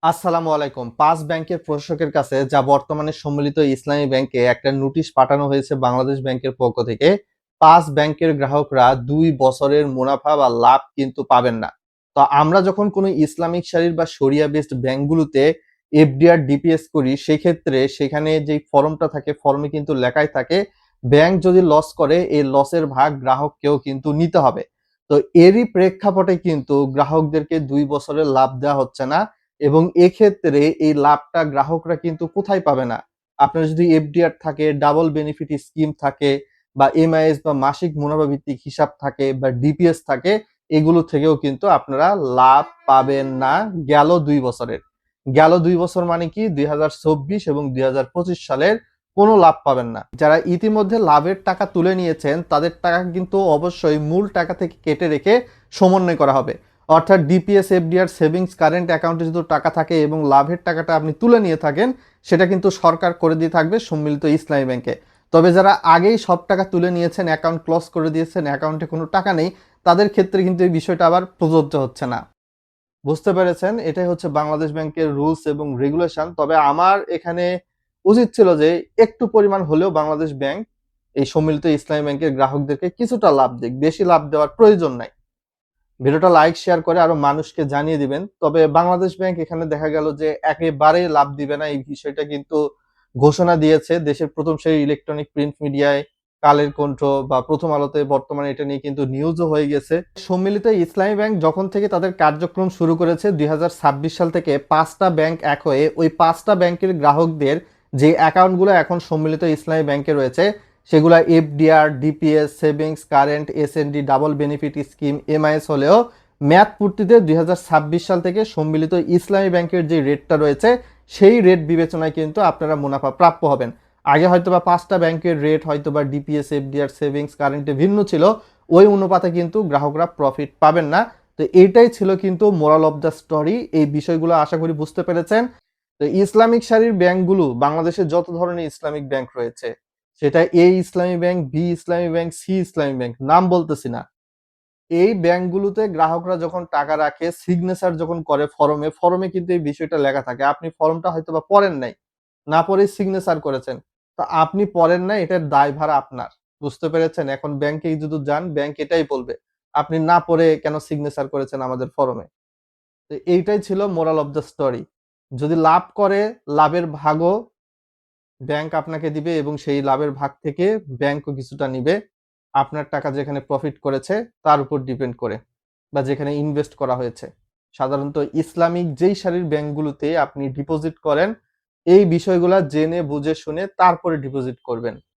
আসসালামু আলাইকুম। পাঁচ ব্যাংকের প্রশাসকের কাছে যা বর্তমানে সম্মিলিত ইসলামী ব্যাংকে একটা নোটিশ পাঠানো হয়েছে বাংলাদেশ ব্যাংকের পক্ষ থেকে। পাঁচ ব্যাংকের গ্রাহকরা ২ বছরের মুনাফা বা লাভ কিন্তু পাবেন না। তো আমরা যখন কোনো ইসলামিক শারির বা শরিয়া বেসড ব্যাংকগুলোতে এফডিআর ডিপিএস করি, সেক্ষেত্রে সেখানে যে ফর্মটা থাকে ফর্মে কিন্তু লেখাই থাকে ব্যাংক যদি লস করে এই লসের ভাগ গ্রাহককেও কিন্তু নিতে হবে। তো এরই প্রেক্ষাপটে কিন্তু গ্রাহকদেরকে ২ বছরের লাভ দেওয়া হচ্ছে না। এবং এক্ষেত্রে এই লাভটা গ্রাহকরা কিন্তু কোথায় পাবে না? আপনার যদি এফডিআর থাকে, ডাবল বেনিফিট স্কিম থাকে বা এমআইএস বা মাসিক মুনাফা ভিত্তিক হিসাব থাকে বা ডিপিএস থাকে, এগুলো থেকেও কিন্তু আপনারা লাভ পাবেন না গেল ২ বছরের। গেল ২ বছর মানে কি ২০২৪ এবং ২০২৫ সালের কোনো লাভ পাবেন না। যারা ইতিমধ্যে লাভের টাকা তুলে নিয়েছেন তাদের টাকা কিন্তু অবশ্যই মূল টাকা থেকে কেটে রেখে সমন্বয় করা হবে। অর্থাৎ ডিপিএস এফডিআর সেভিংস কারেন্ট অ্যাকাউন্টে যদি টাকা থাকে এবং লাভের টাকাটা আপনি তুলে নিয়ে থাকেন, সেটা কিন্তু সরকার করে দিয়ে থাকবে সম্মিলিত ইসলামী ব্যাংকে। তবে যারা আগেই সব টাকা তুলে নিয়েছেন, অ্যাকাউন্ট ক্লোজ করে দিয়েছেন, অ্যাকাউন্টে কোনো টাকা নেই, তাদের ক্ষেত্রে কিন্তু এই বিষয়টা আবার প্রযোজ্য হচ্ছে না। বুঝতে পেরেছেন? এটাই হচ্ছে বাংলাদেশ ব্যাংকের রুলস এবং রেগুলেশন। তবে আমার এখানে উচিত ছিল যে একটু পরিমাণ হলেও বাংলাদেশ ব্যাংক এই সম্মিলিত ইসলামী ব্যাংকের গ্রাহকদেরকে কিছুটা লাভ দিক। বেশি লাভ দেওয়ার প্রয়োজন নাই। ভিডিওটা লাইক শেয়ার করে আরো মানুষকে জানিয়ে দিবেন। তবে বাংলাদেশ ব্যাংক এখানে দেখা গেল যে একেবারেই লাভ দিবে না, এই বিষয়টা কিন্তু ঘোষণা দিয়েছে দেশের প্রথম সারির ইলেকট্রনিক প্রিন্ট মিডিয়ায় কালের কণ্ঠ বা প্রথম আলোতে বর্তমানে এটা নিয়ে কিন্তু নিউজও হয়ে গেছে। সম্মিলিত ইসলামী ব্যাংক যখন থেকে তাদের কার্যক্রম শুরু করেছে ২০২৬ সাল থেকে ৫টা ব্যাংক এক হয়ে ওই ৫টা ব্যাংকের গ্রাহকদের যে অ্যাকাউন্টগুলো এখন সম্মিলিত ইসলামী ব্যাংকে রয়েছে সেগুলা FDR, DPS, savings current, SND, double benefit scheme, MIS হলেও মেয়াদ পূর্তিতে ২০২৬ সাল থেকে সম্মিলিত ইসলামী ব্যাংকের যে রেটটা রয়েছে সেই রেট বিবেচনায় কিন্তু আপনারা মুনাফা প্রাপ্য হবেন। আগে হয়তোবা ৫টা ব্যাংকের রেট হয়তোবা ডিপিএস, এফডিআর, সেভিংস কারেন্টে ভিন্ন ছিল, ওই অনুপাতে কিন্তু গ্রাহকরা প্রফিট পাবেন না। তো এইটাই ছিল কিন্তু মোরাল অফ দ্য স্টোরি। এই বিষয়গুলো আশা করি বুঝতে পেরেছেন। তো ইসলামিক শারির ব্যাংকগুলো বাংলাদেশে যত ধরনের ইসলামিক ব্যাংক রয়েছে, সেটা এ ইসলামী ব্যাংক, বি ইসলামী ব্যাংক, সি ইসলামী ব্যাংক, নাম বলতেছি না। এই ব্যাংকগুলোতে গ্রাহকরা যখন টাকা রাখে, সিগনেচার যখন করে ফরমে, ফরমে কিন্তু এই বিষয়টা লেখা থাকে। আপনি ফরমটা হয়তোবা পড়েন নাই, না পড়েই সিগনেচার করেছেন। তো আপনি পড়েন নাই, এটার দায়ভার আপনার। বুঝতে পেরেছেন? এখন ব্যাংকে যদি যান, ব্যাংক এটাই বলবে আপনি না পড়ে কেন সিগনেচার করেছেন আমাদের ফরমে। তো এইটাই ছিল মোরাল অফ দ্য স্টোরি। যদি লাভ করে, লাভের ভাগও ব্যাংক আপনাকে দিবে এবং সেই লাভের ভাগ থেকে ব্যাংকও কিছুটা নিবে আপনার টাকা যেখানে প্রফিট করেছে তার উপর ডিপেন্ড করে বা যেখানে ইনভেস্ট করা হয়েছে। সাধারণত ইসলামিক যেই সারির ব্যাংকগুলোতে আপনি ডিপোজিট করেন এই বিষয়গুলা জেনে বুঝে শুনে তারপরে ডিপোজিট করবেন।